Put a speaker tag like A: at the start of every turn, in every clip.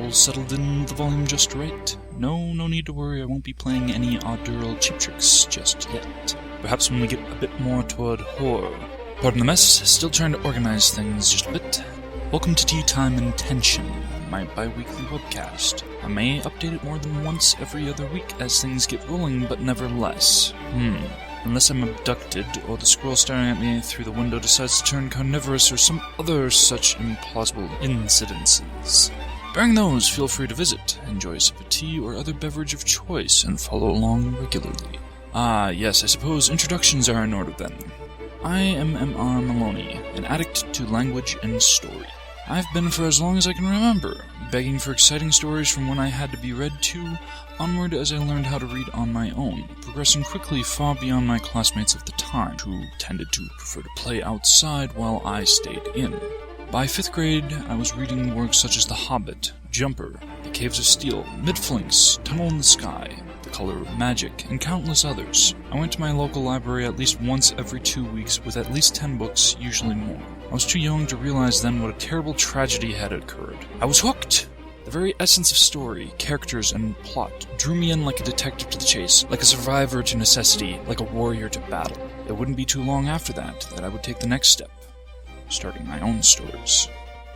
A: all settled in, the volume just right? No need to worry, I won't be playing any audural cheap tricks just yet. Perhaps when we get a bit more toward horror. Pardon the mess, still trying to organize things just a bit. Welcome to Tea Time and Tension, my bi-weekly webcast. I may update it more than once every other week as things get rolling, but never less. Unless I'm abducted, or the squirrel staring at me through the window decides to turn carnivorous, or some other such implausible incidences. Bearing those, feel free to visit, enjoy a sip of tea or other beverage of choice, and follow along regularly. Yes, I suppose introductions are in order then. I am M.R. Maloney, an addict to language and story. I've been for as long as I can remember, begging for exciting stories from when I had to be read to, onward as I learned how to read on my own, progressing quickly far beyond my classmates of the time, who tended to prefer to play outside while I stayed in. By 5th grade, I was reading works such as The Hobbit, Jumper, The Caves of Steel, Mid-Flinks, Tunnel in the Sky, The Color of Magic, and countless others. I went to my local library at least once every 2 weeks with at least 10 books, usually more. I was too young to realize then what a terrible tragedy had occurred. I was hooked! The very essence of story, characters, and plot drew me in like a detective to the chase, like a survivor to necessity, like a warrior to battle. It wouldn't be too long after that I would take the next step, starting my own stories.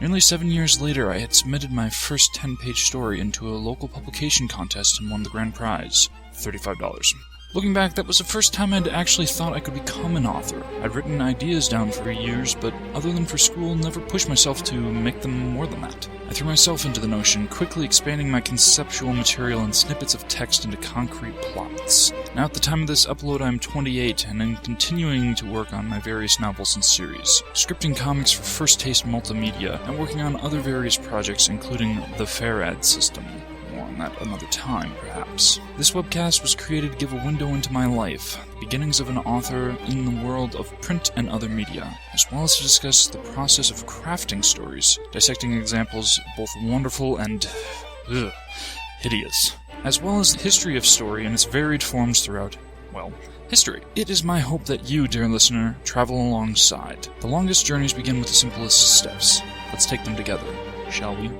A: Nearly 7 years later, I had submitted my first 10-page story into a local publication contest and won the grand prize, $35. Looking back, that was the first time I'd actually thought I could become an author. I'd written ideas down for years, but other than for school, never pushed myself to make them more than that. I threw myself into the notion, quickly expanding my conceptual material and snippets of text into concrete plots. Now at the time of this upload, I'm 28, and I'm continuing to work on my various novels and series, scripting comics for First Taste Multimedia, and working on other various projects, including the Fair Ad system. More on that another time, perhaps. This webcast was created to give a window into my life, the beginnings of an author in the world of print and other media, as well as to discuss the process of crafting stories, dissecting examples both wonderful and hideous, as well as the history of story and its varied forms throughout, history. It is my hope that you, dear listener, travel alongside. The longest journeys begin with the simplest steps. Let's take them together, shall we?